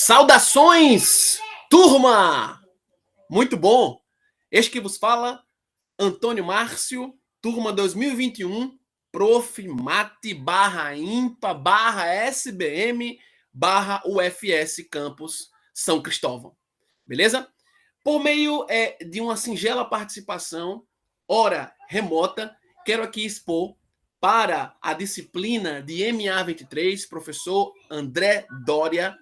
Saudações, turma! Muito bom! Este que vos fala, Antônio Márcio, turma 2021, Prof. Mate /IMPA /SBM /UFS Campus São Cristóvão. Beleza? Por meio de uma singela participação, ora remota, quero aqui expor para a disciplina de MA23, professor André Doria,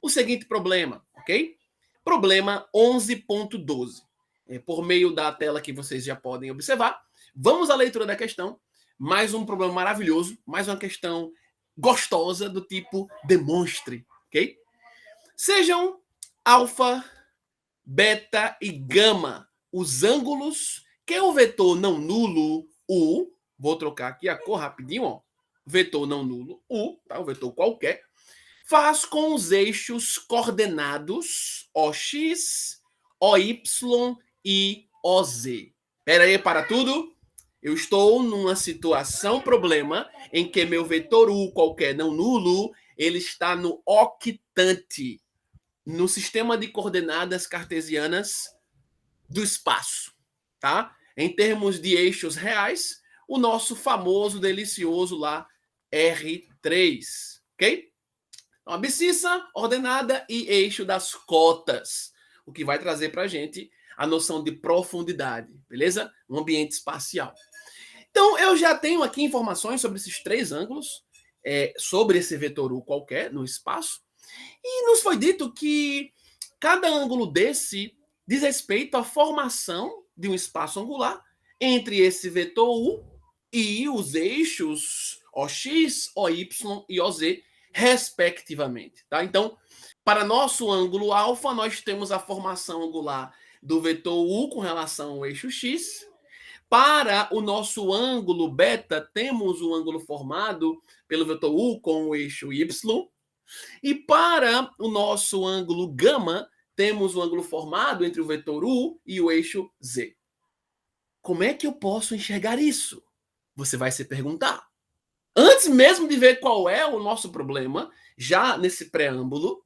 o seguinte problema, ok? Problema 11.12. Por meio da tela que vocês já podem observar, vamos à leitura da questão. Mais um problema maravilhoso, mais uma questão gostosa do tipo demonstre, ok? Sejam alfa, beta e gama os ângulos que o vetor não nulo, U, vou trocar aqui a cor rapidinho, ó, vetor não nulo, U, tá? Um vetor qualquer, faz com os eixos coordenados OX, OY e OZ. Espera aí, para tudo. Eu estou numa situação, problema, em que meu vetor U qualquer não nulo, ele está no octante, no sistema de coordenadas cartesianas do espaço, tá? Em termos de eixos reais, o nosso famoso, delicioso lá, R3, ok? Então, abscissa, ordenada e eixo das cotas, o que vai trazer para a gente a noção de profundidade, beleza? Um ambiente espacial. Então, eu já tenho aqui informações sobre esses três ângulos, sobre esse vetor U qualquer no espaço, e nos foi dito que cada ângulo desse diz respeito à formação de um espaço angular entre esse vetor U e os eixos OX, OY e OZ, respectivamente. Tá? Então, para nosso ângulo alfa, nós temos a formação angular do vetor U com relação ao eixo X. Para o nosso ângulo beta, temos um ângulo formado pelo vetor U com o eixo Y. E para o nosso ângulo gama, temos um ângulo formado entre o vetor U e o eixo Z. Como é que eu posso enxergar isso? Você vai se perguntar. Antes mesmo de ver qual é o nosso problema, já nesse preâmbulo,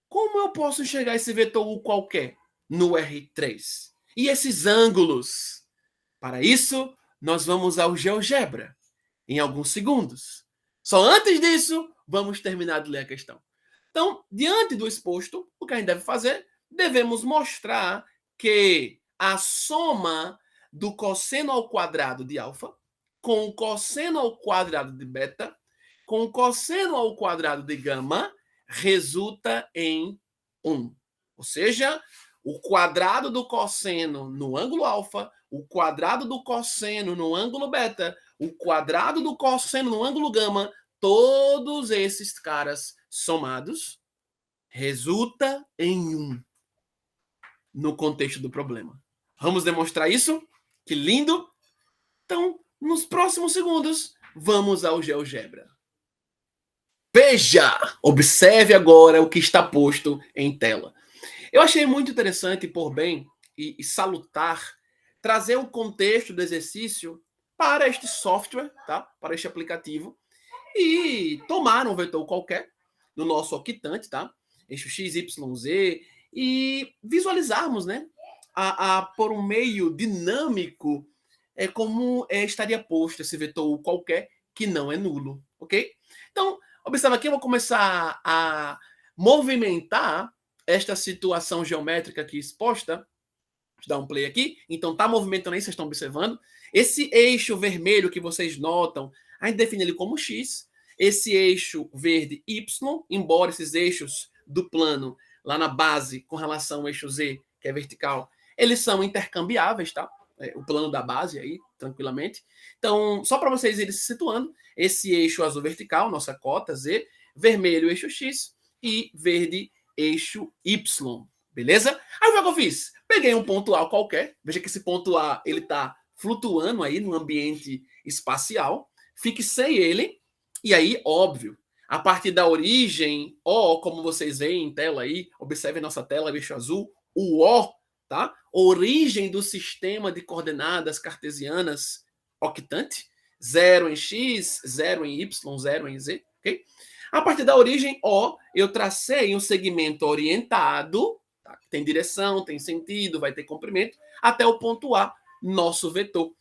como eu posso enxergar esse vetor U qualquer no R3? E esses ângulos? Para isso, nós vamos ao GeoGebra em alguns segundos. Só antes disso, vamos terminar de ler a questão. Então, diante do exposto, o que a gente deve fazer? Devemos mostrar que a soma do cosseno ao quadrado de alfa com o cosseno ao quadrado de beta com o cosseno ao quadrado de gama resulta em 1. Ou seja, o quadrado do cosseno no ângulo alfa, o quadrado do cosseno no ângulo beta, o quadrado do cosseno no ângulo gama, todos esses caras somados resulta em 1 no contexto do problema. Vamos demonstrar isso? Que lindo! Então, nos próximos segundos, vamos ao GeoGebra. Veja! Observe agora o que está posto em tela. Eu achei muito interessante, por bem e salutar, trazer o contexto do exercício para este software, tá? Para este aplicativo, e tomar um vetor qualquer no nosso octante, tá? Eixo X, Y, Z, e visualizarmos, né? Por um meio dinâmico, como estaria posto esse vetor qualquer que não é nulo, ok? Então, observa aqui, eu vou começar a movimentar esta situação geométrica aqui exposta. Deixa eu dar um play aqui. Então, tá movimentando aí, vocês estão observando. Esse eixo vermelho que vocês notam, a gente define ele como X. Esse eixo verde, Y, embora esses eixos do plano, lá na base, com relação ao eixo Z, que é vertical, eles são intercambiáveis, tá? O plano da base aí, tranquilamente. Então, só para vocês irem se situando, esse eixo azul vertical, nossa cota Z, vermelho, eixo X, e verde, eixo Y. Beleza? Aí o que eu fiz? Peguei um ponto A qualquer. Veja que esse ponto A ele está flutuando aí no ambiente espacial. Fixei ele. E aí, óbvio, a partir da origem, O, como vocês veem em tela aí, observem nossa tela, eixo azul, o O, tá? Origem do sistema de coordenadas cartesianas octante. 0 em X, 0 em Y, 0 em Z. Ok? A partir da origem O, eu tracei um segmento orientado, tá? Tem direção, tem sentido, vai ter comprimento, até o ponto A, nosso vetor.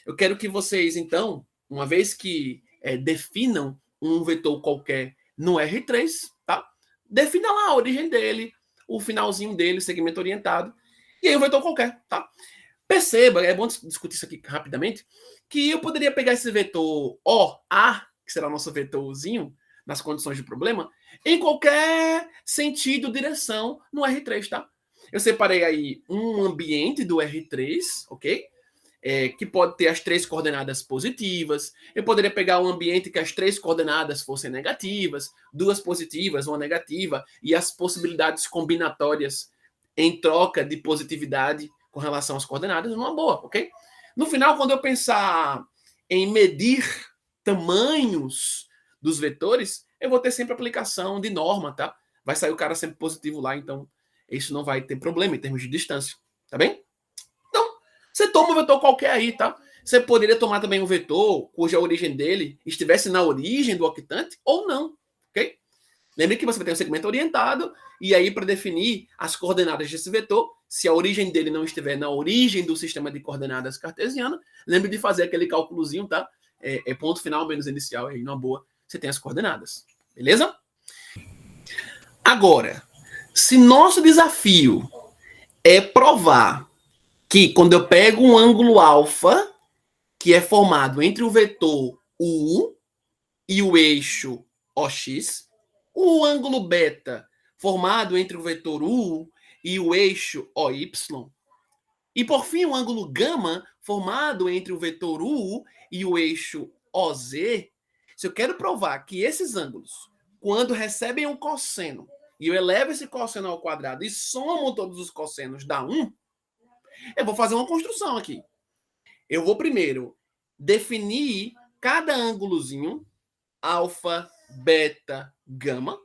Eu quero que vocês, então, uma vez que definam um vetor qualquer no R3, tá? Defina lá a origem dele, o finalzinho dele, segmento orientado, e aí um vetor qualquer, tá? Perceba, é bom discutir isso aqui rapidamente, que eu poderia pegar esse vetor OA, que será o nosso vetorzinho, nas condições de problema, em qualquer sentido, direção no R3, tá? Eu separei aí um ambiente do R3, ok? Que pode ter as 3 coordenadas positivas. Eu poderia pegar um ambiente que as 3 coordenadas fossem negativas, 2 positivas, uma negativa, e as possibilidades combinatórias em troca de positividade com relação às coordenadas, numa boa, ok? No final, quando eu pensar em medir tamanhos dos vetores, eu vou ter sempre aplicação de norma, tá? Vai sair o cara sempre positivo lá, então isso não vai ter problema em termos de distância, tá bem? Então, você toma um vetor qualquer aí, tá? Você poderia tomar também um vetor cuja origem dele estivesse na origem do octante ou não, ok? Lembre que você vai ter um segmento orientado, e aí para definir as coordenadas desse vetor, se a origem dele não estiver na origem do sistema de coordenadas cartesiano, lembre de fazer aquele cálculozinho, tá? Ponto final menos inicial, aí numa boa, você tem as coordenadas. Beleza? Agora, se nosso desafio é provar que quando eu pego um ângulo alfa, que é formado entre o vetor U e o eixo OX, o ângulo beta formado entre o vetor U e o eixo OY, e por fim o ângulo gama formado entre o vetor U e o eixo OZ, se eu quero provar que esses ângulos, quando recebem um cosseno, e eu elevo esse cosseno ao quadrado e somo todos os cossenos, dá 1, eu vou fazer uma construção aqui. Eu vou primeiro definir cada ângulozinho, alfa, beta, gama.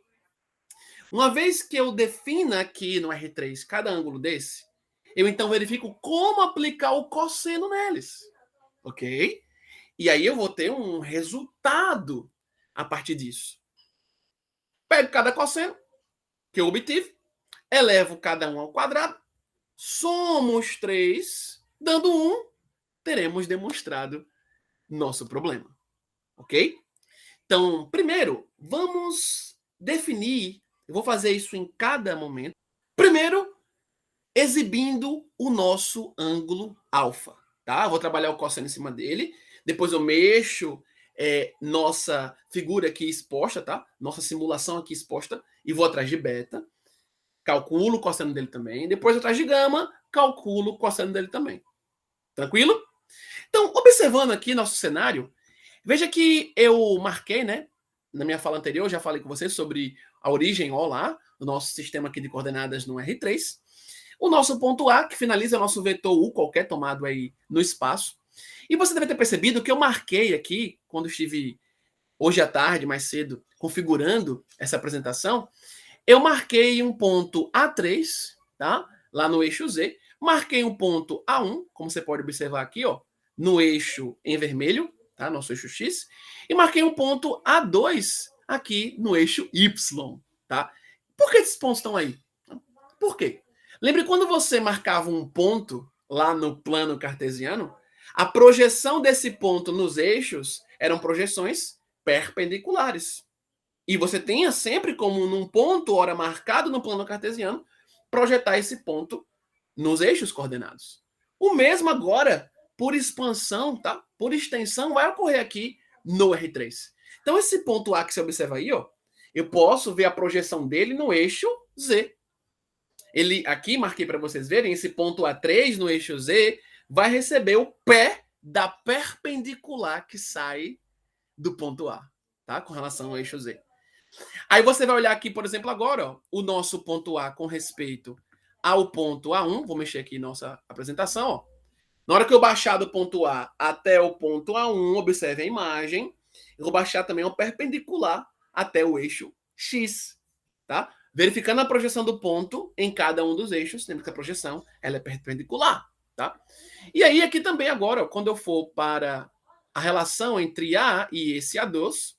Uma vez que eu defina aqui no R3 cada ângulo desse, eu então verifico como aplicar o cosseno neles, ok? E aí eu vou ter um resultado a partir disso. Pego cada cosseno que eu obtive, elevo cada um ao quadrado, somo os 3, dando 1, teremos demonstrado nosso problema, ok? Então, primeiro, vamos definir, eu vou fazer isso em cada momento. Primeiro, exibindo o nosso ângulo alfa, tá? Eu vou trabalhar o cosseno em cima dele, depois eu mexo nossa figura aqui exposta, tá? Nossa simulação aqui exposta, e vou atrás de beta, calculo o cosseno dele também, depois atrás de gama, calculo o cosseno dele também. Tranquilo? Então, observando aqui nosso cenário, veja que eu marquei, né? Na minha fala anterior, eu já falei com vocês sobre a origem O lá, do nosso sistema aqui de coordenadas no R3. O nosso ponto A, que finaliza nosso vetor U, qualquer tomado aí no espaço. E você deve ter percebido que eu marquei aqui, quando estive hoje à tarde, mais cedo, configurando essa apresentação, eu marquei um ponto A3, tá? Lá no eixo Z. Marquei um ponto A1, como você pode observar aqui, ó, no eixo em vermelho, tá? Nosso eixo X. E marquei um ponto A2 aqui no eixo Y, tá? Por que esses pontos estão aí? Por quê? Lembre quando você marcava um ponto lá no plano cartesiano, a projeção desse ponto nos eixos eram projeções perpendiculares. E você tenha sempre como num ponto, ora marcado no plano cartesiano, projetar esse ponto nos eixos coordenados. O mesmo agora, por expansão, tá? Por extensão, vai ocorrer aqui no R3. Então, esse ponto A que você observa aí, ó, eu posso ver a projeção dele no eixo Z. Ele aqui, marquei para vocês verem, esse ponto A3 no eixo Z vai receber o pé da perpendicular que sai do ponto A, tá? Com relação ao eixo Z. Aí você vai olhar aqui, por exemplo, agora, ó, o nosso ponto A com respeito ao ponto A1. Vou mexer aqui nossa apresentação, ó. Na hora que eu baixar do ponto A até o ponto A1, observe a imagem, eu vou baixar também o perpendicular até o eixo X, tá? Verificando a projeção do ponto em cada um dos eixos, lembra que a projeção ela é perpendicular, tá? E aí aqui também agora, ó, quando eu for para a relação entre A e esse A2,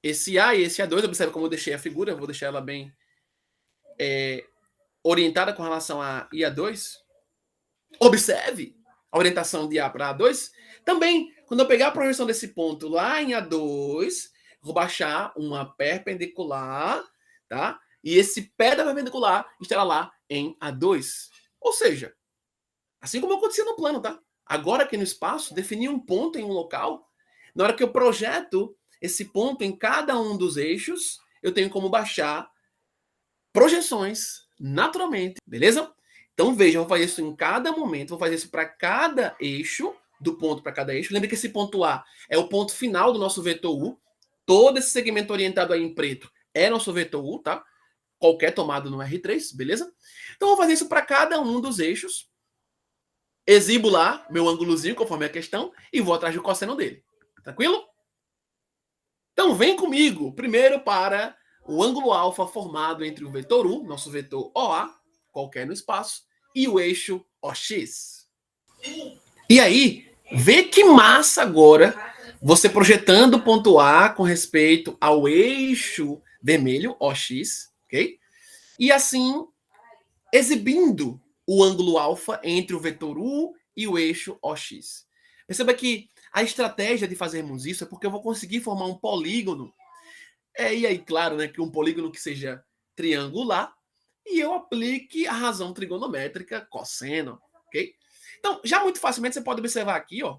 esse A e esse A2, observe como eu deixei a figura, eu vou deixar ela bem orientada com relação a I a 2. Observe a orientação de A para A2. Também, quando eu pegar a projeção desse ponto lá em A2, vou baixar uma perpendicular, tá? E esse pé da perpendicular estará lá em A2. Ou seja, assim como acontecia no plano, tá? Agora aqui no espaço, definir um ponto em um local, na hora que eu projeto esse ponto em cada um dos eixos, eu tenho como baixar projeções naturalmente, beleza? Então veja, eu vou fazer isso em cada momento, vou fazer isso para cada eixo, do ponto para cada eixo. Lembre que esse ponto A é o ponto final do nosso vetor U. Todo esse segmento orientado aí em preto é nosso vetor U, tá? Qualquer tomado no R3, beleza? Então eu vou fazer isso para cada um dos eixos. Exibo lá meu ângulozinho, conforme a questão, e vou atrás do cosseno dele. Tranquilo? Então vem comigo, primeiro para o ângulo alfa formado entre o vetor U, nosso vetor OA, qualquer no espaço, e o eixo OX. E aí, vê que massa agora você projetando o ponto A com respeito ao eixo vermelho, OX, ok? E assim, exibindo o ângulo alfa entre o vetor U e o eixo OX. Perceba que a estratégia de fazermos isso é porque eu vou conseguir formar um polígono. E aí, claro, né, que um polígono que seja triangular e eu aplique a razão trigonométrica cosseno, ok? Então, já muito facilmente você pode observar aqui, ó,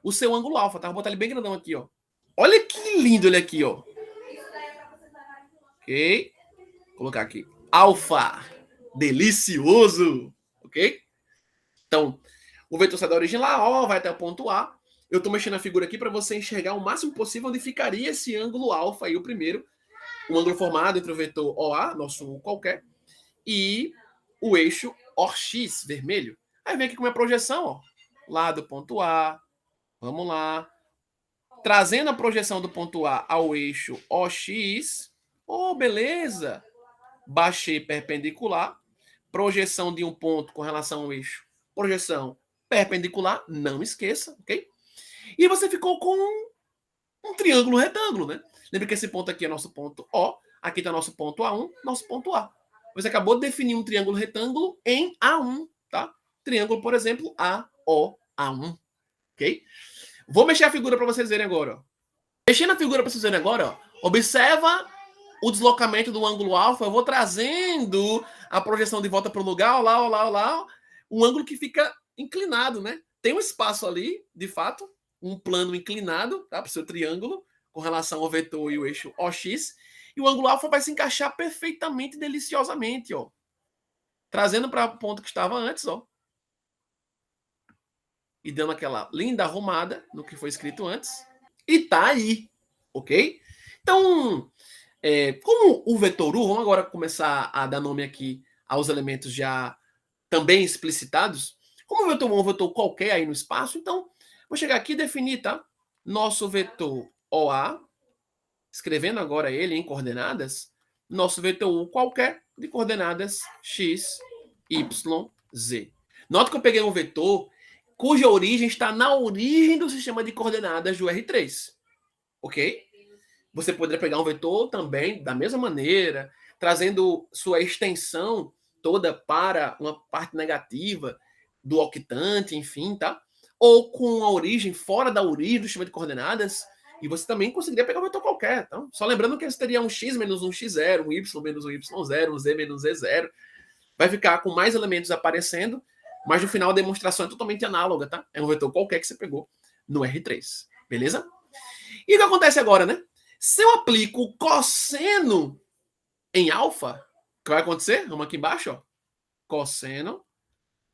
o seu ângulo alfa, tá? Vou botar ele bem grandão aqui, ó. Olha que lindo ele aqui, ó. Ok? Vou colocar aqui. Alfa. Delicioso. Ok? Então, o vetor sai da origem lá, ó, vai até o ponto A. Eu estou mexendo a figura aqui para você enxergar o máximo possível onde ficaria esse ângulo alfa aí, o primeiro. O ângulo formado entre o vetor OA, nosso U qualquer, e o eixo OX, vermelho. Aí vem aqui com a minha projeção, ó, lá do ponto A. Vamos lá. Trazendo a projeção do ponto A ao eixo OX. Oh, beleza. Baixei perpendicular. Projeção de um ponto com relação ao eixo. Projeção perpendicular, não esqueça, ok? E você ficou com um triângulo retângulo, né? Lembra que esse ponto aqui é nosso ponto O, aqui está nosso ponto A1, nosso ponto A. Você acabou de definir um triângulo retângulo em A1, tá? Triângulo, por exemplo, AOA1, ok? Vou mexer a figura para vocês verem agora, ó. Mexendo a figura para vocês verem agora, ó. Observa o deslocamento do ângulo alfa. Eu vou trazendo a projeção de volta para o lugar, ó lá, ó lá, ó lá. Um ângulo que fica inclinado, né? Tem um espaço ali, de fato, um plano inclinado, tá? Para o seu triângulo, com relação ao vetor e o eixo OX. E o ângulo alfa vai se encaixar perfeitamente, deliciosamente, ó. Trazendo para o ponto que estava antes, ó. E dando aquela linda arrumada no que foi escrito antes. E tá aí, ok? Então, como o vetor U, vamos agora começar a dar nome aqui aos elementos já também explicitados. Como o vetor U é um vetor qualquer aí no espaço, então vou chegar aqui e definir, tá? Nosso vetor OA, escrevendo agora ele em coordenadas, nosso vetor U qualquer de coordenadas x, y, z. Nota que eu peguei um vetor cuja origem está na origem do sistema de coordenadas do R3, ok? Você poderia pegar um vetor também da mesma maneira, trazendo sua extensão toda para uma parte negativa do octante, enfim, tá? Ou com a origem fora da origem do sistema de coordenadas, e você também conseguiria pegar um vetor qualquer. Então, só lembrando que você teria um x menos um x0, um y menos um y0, um z menos um z0. Vai ficar com mais elementos aparecendo, mas no final a demonstração é totalmente análoga, tá? É um vetor qualquer que você pegou no R3, beleza? E o que acontece agora, né? Se eu aplico cosseno em alfa, o que vai acontecer? Vamos aqui embaixo, ó. Cosseno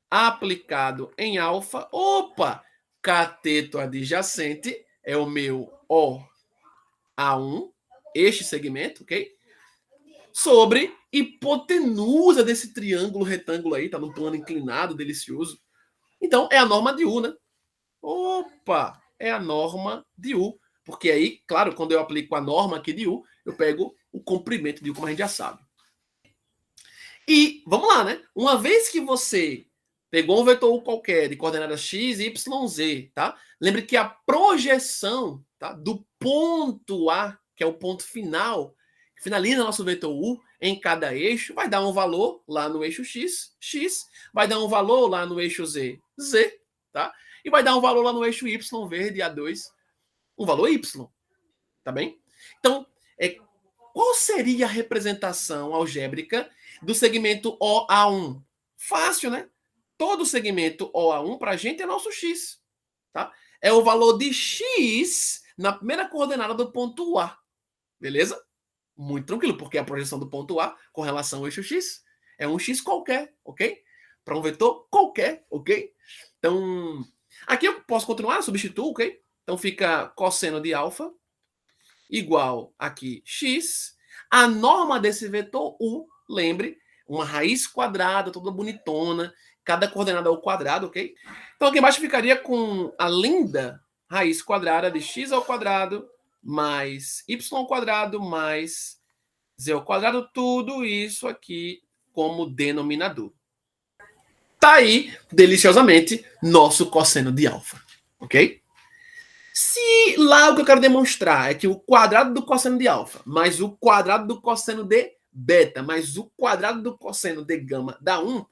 aplicado em alfa. Opa! Cateto adjacente é o meu OA1, este segmento, ok? Sobre hipotenusa desse triângulo retângulo aí, tá num plano inclinado, delicioso. Então, é a norma de U, né? Opa! É a norma de U. Porque aí, claro, quando eu aplico a norma aqui de U, eu pego o comprimento de U, como a gente já sabe. E, vamos lá, né? Uma vez que você pegou um vetor U qualquer de coordenadas x, y, z, tá? Lembre que a projeção, tá, do ponto A que é o ponto final, que finaliza nosso vetor U em cada eixo, vai dar um valor lá no eixo X, X, vai dar um valor lá no eixo Z, Z, tá? E vai dar um valor lá no eixo Y, verde, A2, um valor Y, tá bem? Então, qual seria a representação algébrica do segmento OA1? Fácil, né? Todo segmento OA1 para a gente é nosso X, tá? É o valor de X na primeira coordenada do ponto A, beleza? Muito tranquilo, porque a projeção do ponto A com relação ao eixo X é um X qualquer, ok? Para um vetor qualquer, ok? Então, aqui eu posso continuar, substituo, ok? Então fica cosseno de alfa igual aqui x. A norma desse vetor U, lembre, uma raiz quadrada, toda bonitona, cada coordenada ao quadrado, ok? Então aqui embaixo ficaria com a linda raiz quadrada de x ao quadrado mais y ao quadrado mais z ao quadrado, tudo isso aqui como denominador. Tá aí, deliciosamente, nosso cosseno de alfa, ok? Se lá o que eu quero demonstrar é que o quadrado do cosseno de alfa mais o quadrado do cosseno de beta mais o quadrado do cosseno de gama dá 1,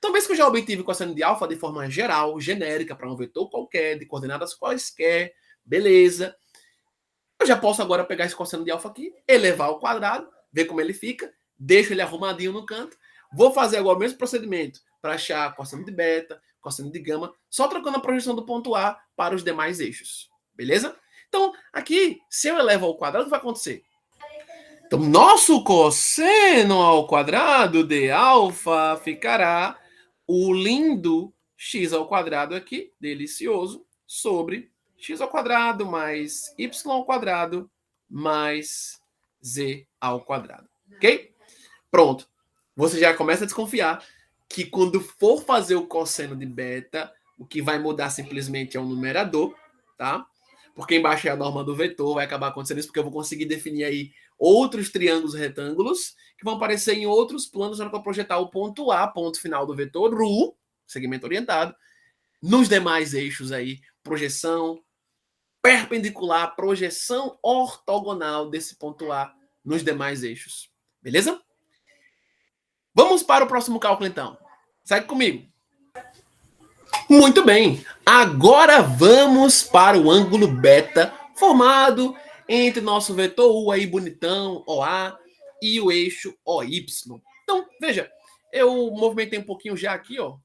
então, vez que eu já obtive o cosseno de alfa de forma geral, genérica, para um vetor qualquer, de coordenadas quaisquer, beleza. Eu já posso agora pegar esse cosseno de alfa aqui, elevar ao quadrado, ver como ele fica, deixo ele arrumadinho no canto. Vou fazer agora o mesmo procedimento para achar cosseno de beta, cosseno de gama, só trocando a projeção do ponto A para os demais eixos. Beleza? Então, aqui, se eu elevo ao quadrado, o que vai acontecer? Então, nosso cosseno ao quadrado de alfa ficará o lindo x ao quadrado aqui, delicioso, sobre x ao quadrado mais y ao quadrado mais z ao quadrado. Ok? Pronto. Você já começa a desconfiar que quando for fazer o cosseno de beta, o que vai mudar simplesmente é o numerador, tá? Porque embaixo é a norma do vetor, vai acabar acontecendo isso, porque eu vou conseguir definir aí outros triângulos retângulos que vão aparecer em outros planos na hora que eu projetar o ponto A, ponto final do vetor RU, segmento orientado, nos demais eixos aí, projeção perpendicular, projeção ortogonal desse ponto A nos demais eixos. Beleza? Vamos para o próximo cálculo, então. Segue comigo. Muito bem. Agora vamos para o ângulo beta formado entre nosso vetor U aí bonitão, OA, e o eixo OY. Então, veja, eu movimentei um pouquinho já aqui, ó,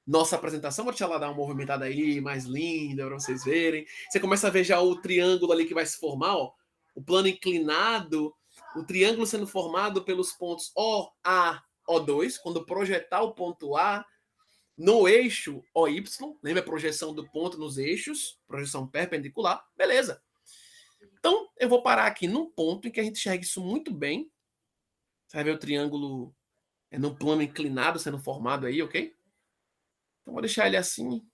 nossa apresentação. Vou deixar ela dar uma movimentada aí, mais linda, para vocês verem. Você começa a ver já o triângulo ali que vai se formar, ó, o plano inclinado, o triângulo sendo formado pelos pontos OA, O2, quando projetar o ponto A no eixo OY, lembra a projeção do ponto nos eixos, projeção perpendicular, beleza. Então, eu vou parar aqui num ponto em que a gente enxerga isso muito bem. Você vai ver o triângulo no plano inclinado sendo formado aí, ok? Então, vou deixar ele assim.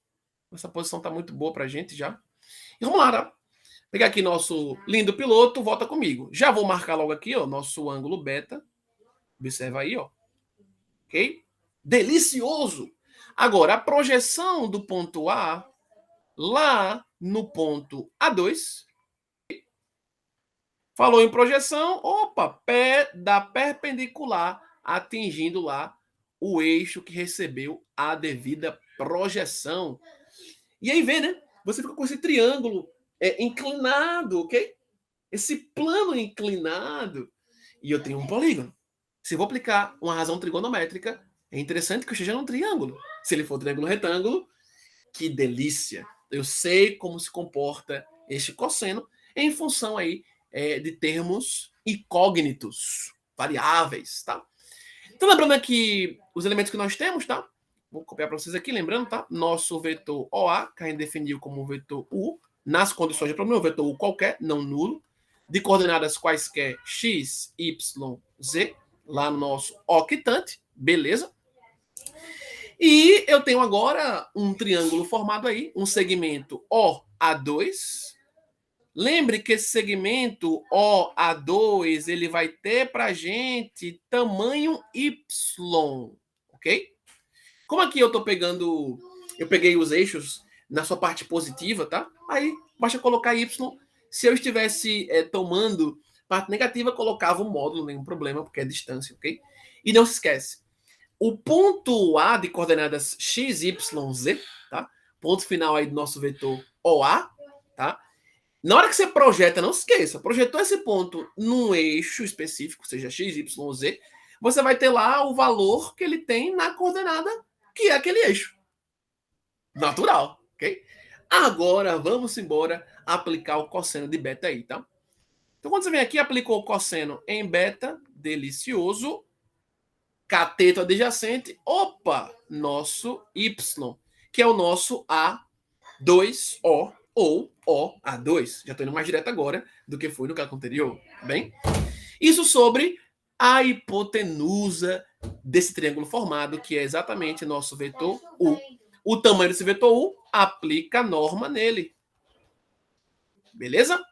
Essa posição está muito boa para a gente já. E vamos lá, tá? Pegar aqui nosso lindo piloto, volta comigo. Já vou marcar logo aqui, ó, nosso ângulo beta. Observa aí, ó. Ok? Delicioso! Agora, a projeção do ponto A lá no ponto A2. Falou em projeção, opa, pé da perpendicular atingindo lá o eixo que recebeu a devida projeção. E aí vê, né? Você fica com esse triângulo inclinado, ok? Esse plano inclinado. E eu tenho um polígono. Se eu vou aplicar uma razão trigonométrica, é interessante que eu esteja num triângulo. Se ele for triângulo retângulo, que delícia! Eu sei como se comporta este cosseno em função aí de termos incógnitos, variáveis, tá? Então, lembrando aqui os elementos que nós temos, tá? Vou copiar para vocês aqui, lembrando, tá? Nosso vetor OA, que a gente definiu como vetor U, nas condições de problema, vetor U qualquer, não nulo, de coordenadas quaisquer x, y, z, lá no nosso octante, beleza? E eu tenho agora um triângulo formado aí, um segmento OA2. Lembre que esse segmento OA2 ele vai ter para a gente tamanho Y, ok? Como aqui eu peguei os eixos na sua parte positiva, tá? Aí basta colocar Y Se eu estivesse tomando parte negativa, colocava um módulo, nenhum problema, porque é distância, ok? E não se esquece, o ponto A de coordenadas x, y, z, tá? Ponto final aí do nosso vetor OA, tá? Na hora que você projeta, não se esqueça, projetou esse ponto num eixo específico, seja x, y, z, você vai ter lá o valor que ele tem na coordenada, que é aquele eixo. Natural, ok? Agora, vamos embora aplicar o cosseno de beta aí, tá? Então, quando você vem aqui, aplicou o cosseno em beta, delicioso, cateto adjacente, opa, nosso y, que é o nosso A2O, ou OA2. Já estou indo mais direto agora do que foi no cálculo anterior, bem? Isso sobre a hipotenusa desse triângulo formado, que é exatamente nosso vetor U. O tamanho desse vetor U aplica a norma nele. Beleza?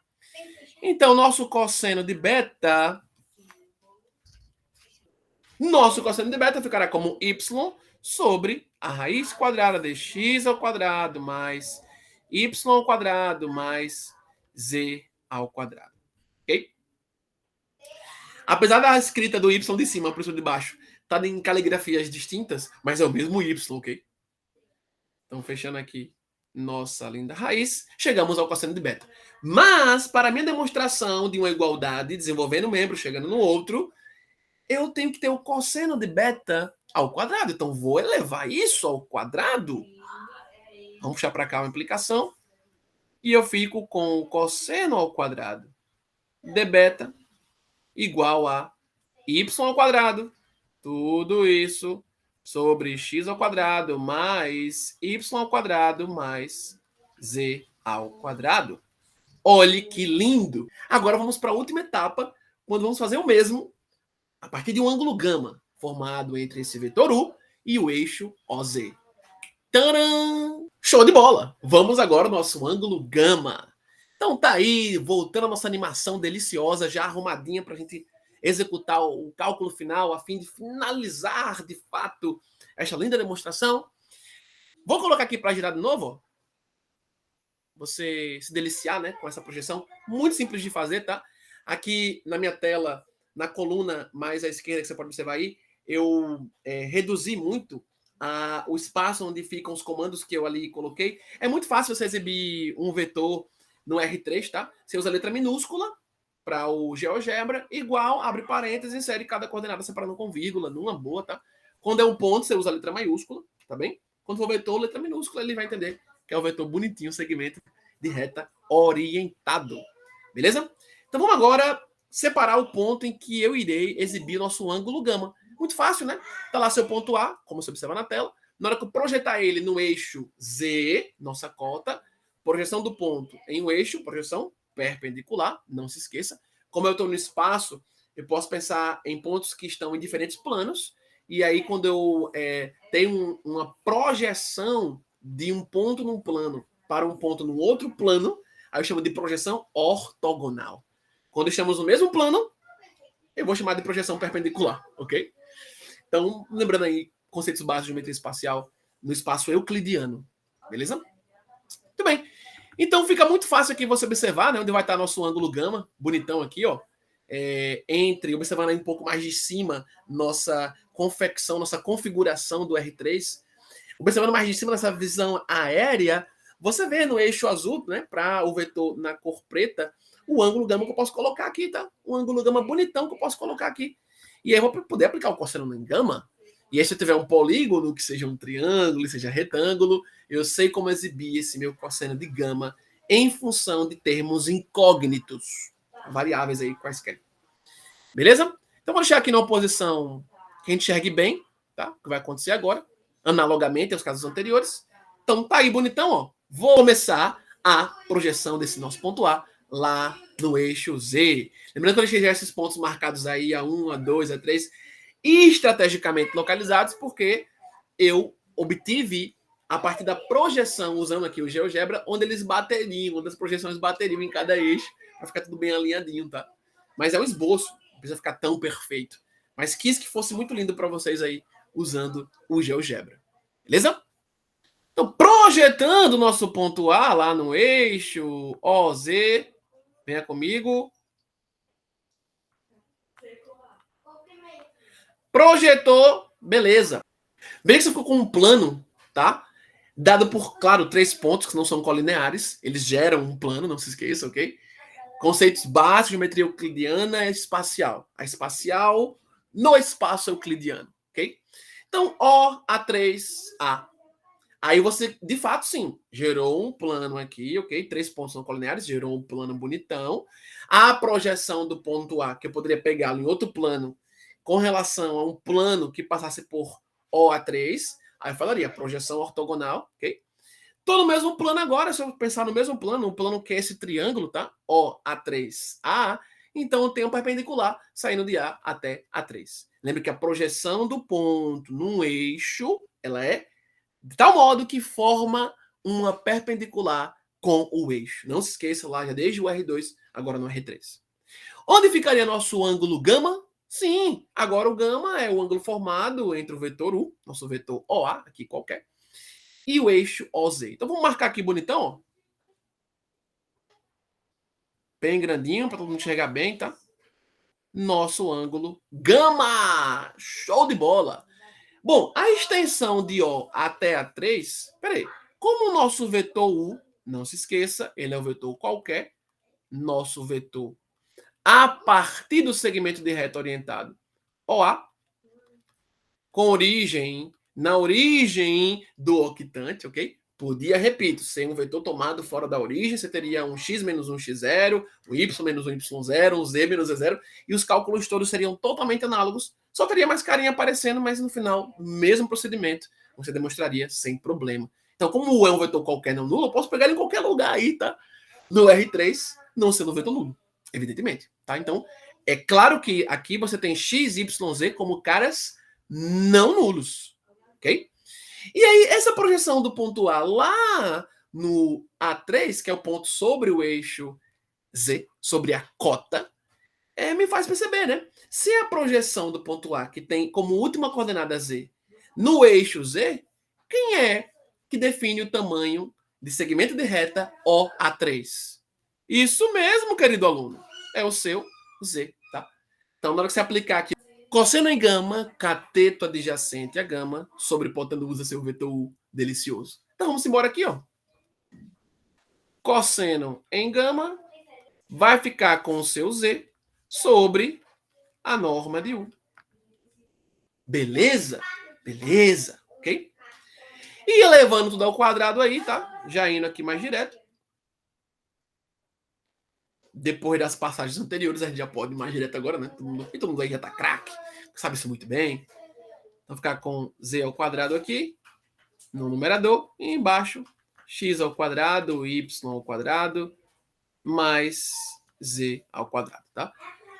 Então, nosso cosseno de beta... Nosso cosseno de beta ficará como y sobre a raiz quadrada de x ao quadrado mais y ao quadrado mais z ao quadrado. Ok? Apesar da escrita do y de cima para o de baixo estar em caligrafias distintas, mas é o mesmo y, ok? Então, fechando aqui nossa linda raiz, chegamos ao cosseno de beta. Mas, para a minha demonstração de uma igualdade, desenvolvendo um membro, chegando no outro, eu tenho que ter o cosseno de beta ao quadrado. Então, vou elevar isso ao quadrado. Vamos puxar para cá uma implicação. E eu fico com o cosseno ao quadrado de beta igual a y ao quadrado. Tudo isso sobre x ao quadrado mais y ao quadrado mais z ao quadrado. Olhe que lindo! Agora vamos para a última etapa, quando vamos fazer o mesmo a partir de um ângulo gama formado entre esse vetor U e o eixo OZ. Tcharam! Show de bola! Vamos agora ao nosso ângulo gama. Então tá aí, voltando a nossa animação deliciosa, já arrumadinha para a gente executar o cálculo final, a fim de finalizar, de fato, esta linda demonstração. Vou colocar aqui para girar de novo, ó. Você se deliciar, né, com essa projeção. Muito simples de fazer, tá? Aqui na minha tela, na coluna mais à esquerda, que você pode observar aí, eu reduzi muito o espaço onde ficam os comandos que eu ali coloquei. É muito fácil você exibir um vetor no R3, tá? Você usa a letra minúscula para o GeoGebra, igual, abre parênteses, insere cada coordenada separando com vírgula, numa boa, tá? Quando é um ponto, você usa a letra maiúscula, tá bem? Quando for vetor, letra minúscula, ele vai entender que é o vetor bonitinho, segmento de reta orientado. Beleza? Então vamos agora separar o ponto em que eu irei exibir nosso ângulo gama. Muito fácil, né? Tá lá seu ponto A, como você observa na tela. Na hora que eu projetar ele no eixo Z, nossa cota, projeção do ponto em um eixo, projeção perpendicular, não se esqueça. Como eu estou no espaço, eu posso pensar em pontos que estão em diferentes planos. E aí, quando eu tenho uma projeção de um ponto num plano para um ponto no outro plano, aí eu chamo de projeção ortogonal. Quando estamos no mesmo plano, eu vou chamar de projeção perpendicular, ok? Então, lembrando aí, conceitos básicos de geometria espacial no espaço euclidiano, beleza? Muito bem. Então, fica muito fácil aqui você observar, né, onde vai estar nosso ângulo gama, bonitão aqui, ó, observando aí um pouco mais de cima, nossa confecção, nossa configuração do R3. Observando mais de cima nessa visão aérea, você vê no eixo azul, né, para o vetor na cor preta, o ângulo gama que eu posso colocar aqui, tá? Um ângulo gama bonitão que eu posso colocar aqui. E aí eu vou poder aplicar o cosseno em gama. E aí se eu tiver um polígono, que seja um triângulo, seja retângulo, eu sei como exibir esse meu cosseno de gama em função de termos incógnitos, variáveis aí quaisquer. Beleza? Então vou deixar aqui numa posição que a gente enxergue bem, tá? O que vai acontecer agora, analogamente aos casos anteriores. Então tá aí bonitão, ó. Vou começar a projeção desse nosso ponto A lá no eixo Z. Lembrando que eu deixei já esses pontos marcados aí, A1, A2, A3, estrategicamente localizados, porque eu obtive a partir da projeção, usando aqui o GeoGebra, onde eles bateriam, onde as projeções bateriam em cada eixo, para ficar tudo bem alinhadinho, tá? Mas é um esboço, não precisa ficar tão perfeito. Mas quis que fosse muito lindo para vocês aí, usando o GeoGebra. Beleza? Então, projetando o nosso ponto A lá no eixo OZ, Venha comigo. Projetou, beleza. Bem que você ficou com um plano, tá? Dado por, claro, 3 pontos que não são colineares. Eles geram um plano, não se esqueça, ok? Conceitos básicos de geometria euclidiana espacial. A espacial no espaço euclidiano, ok? Então, OA3A. Aí você, de fato, sim, gerou um plano aqui, ok? 3 pontos são colineares, gerou um plano bonitão. A projeção do ponto A, que eu poderia pegá-lo em outro plano, com relação a um plano que passasse por OA3, aí eu falaria projeção ortogonal, ok? Tô no mesmo plano agora, se eu pensar no mesmo plano, um plano que é esse triângulo, tá? OA3A, então eu tenho um perpendicular saindo de A até A3. Lembre que a projeção do ponto num eixo, ela é de tal modo que forma uma perpendicular com o eixo. Não se esqueça lá, já desde o R2, agora no R3. Onde ficaria nosso ângulo gama? Sim, agora o gama é o ângulo formado entre o vetor U, nosso vetor OA, aqui qualquer, e o eixo OZ. Então vamos marcar aqui bonitão, ó. Bem grandinho, para todo mundo enxergar bem, tá? Nosso ângulo gama! Show de bola! Bom, a extensão de O até A3, peraí, como o nosso vetor U, não se esqueça, ele é um vetor qualquer, nosso vetor a partir do segmento de reta orientado OA, com origem, na origem do octante, ok? Podia, repito, ser um vetor tomado fora da origem, você teria um x menos um x0, um y menos um y0, um z menos z0, e os cálculos todos seriam totalmente análogos, só teria mais carinha aparecendo, mas no final, mesmo procedimento, você demonstraria sem problema. Então, como é um vetor qualquer não nulo, eu posso pegar ele em qualquer lugar aí, tá? No R3, não sendo um vetor nulo, evidentemente, tá? Então, é claro que aqui você tem x, y, z como caras não nulos, ok? E aí, essa projeção do ponto A lá no A3, que é o ponto sobre o eixo Z, sobre a cota, me faz perceber, né? Se a projeção do ponto A, que tem como última coordenada Z, no eixo Z, quem é que define o tamanho de segmento de reta OA3? Isso mesmo, querido aluno. É o seu Z, tá? Então, na hora que você aplicar aqui cosseno em gama, cateto adjacente a gama, sobre hipotenusa, seu vetor U delicioso. Então vamos embora aqui, ó. Cosseno em gama vai ficar com o seu Z sobre a norma de U. Beleza? Beleza, ok? E elevando tudo ao quadrado aí, tá? Já indo aqui mais direto. Depois das passagens anteriores, a gente já pode ir mais direto agora, né? Todo mundo aí já tá craque, sabe isso muito bem. Então, ficar com z ao quadrado aqui, no numerador, e embaixo, x ao quadrado, y ao quadrado, mais z ao quadrado, tá?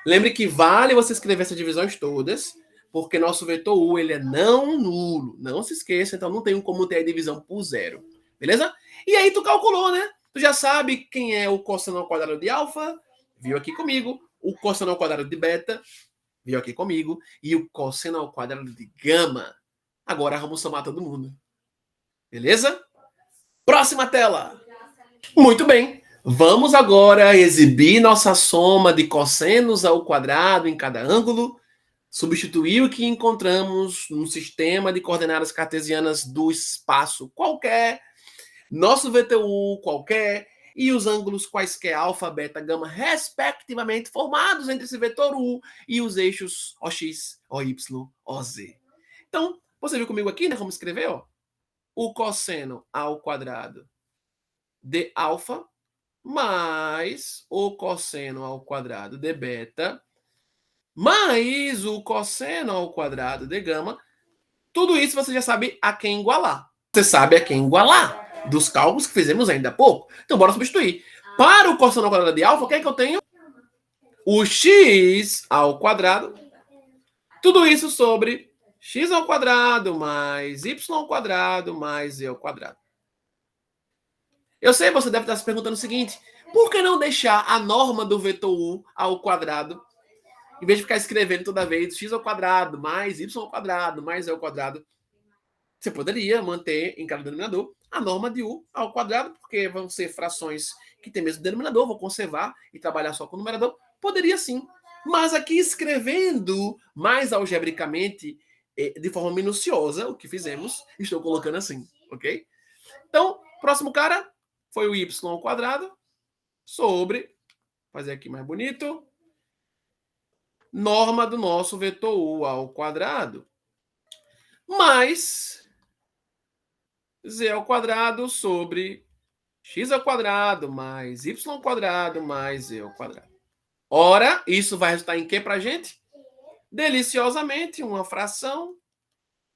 Lembre que vale você escrever essas divisões todas, porque nosso vetor U ele é não nulo. Não se esqueça, então não tem como ter a divisão por zero. Beleza? E aí tu calculou, né? Tu já sabe quem é o cosseno ao quadrado de alfa, viu aqui comigo. O cosseno ao quadrado de beta, viu aqui comigo. E o cosseno ao quadrado de gama. Agora vamos somar todo mundo. Beleza? Próxima tela. Muito bem. Vamos agora exibir nossa soma de cossenos ao quadrado em cada ângulo. Substituir o que encontramos no sistema de coordenadas cartesianas do espaço qualquer, nosso VTU qualquer, e os ângulos quaisquer alfa, beta, gama, respectivamente, formados entre esse vetor U e os eixos OX, OY, OZ. Então, você viu comigo aqui, né? Vamos escrever, ó. O cosseno ao quadrado de alfa mais o cosseno ao quadrado de beta mais o cosseno ao quadrado de gama. Tudo isso você já sabe a quem igualar. Você sabe a quem igualar dos cálculos que fizemos ainda há pouco. Então, bora substituir. Para o cosseno ao quadrado de alfa, o que é que eu tenho? O x ao quadrado. Tudo isso sobre x ao quadrado mais y ao quadrado mais z ao quadrado. Eu sei, você deve estar se perguntando o seguinte: por que não deixar a norma do vetor U ao quadrado, em vez de ficar escrevendo toda vez x ao quadrado mais y ao quadrado mais z ao quadrado? Você poderia manter em cada denominador a norma de U ao quadrado, porque vão ser frações que têm mesmo denominador, vou conservar e trabalhar só com o numerador. Poderia sim. Mas aqui escrevendo mais algebricamente, de forma minuciosa, o que fizemos, estou colocando assim, ok? Então, próximo cara foi o y ao quadrado sobre, fazer aqui mais bonito, norma do nosso vetor u ao quadrado, mais z ao quadrado sobre x ao quadrado mais y ao quadrado mais z ao quadrado. Ora, isso vai resultar em quê para a gente? Deliciosamente, uma fração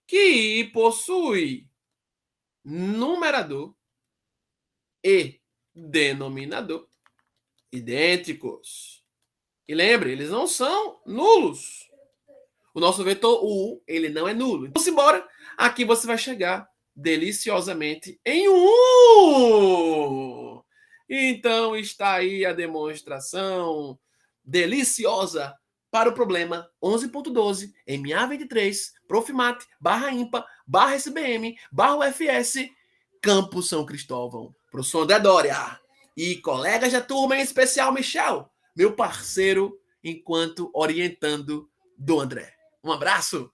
que possui numerador e denominador idênticos. E lembre, eles não são nulos. O nosso vetor U, ele não é nulo. Então, simbora. Aqui você vai chegar deliciosamente em 1. Então, está aí a demonstração deliciosa para o problema 11.12, MA23, Profmat, /IMPA, /SBM, /UFS, Campo São Cristóvão. Professor André Doria e colegas da turma, em especial Michel, meu parceiro enquanto orientando do André. Um abraço!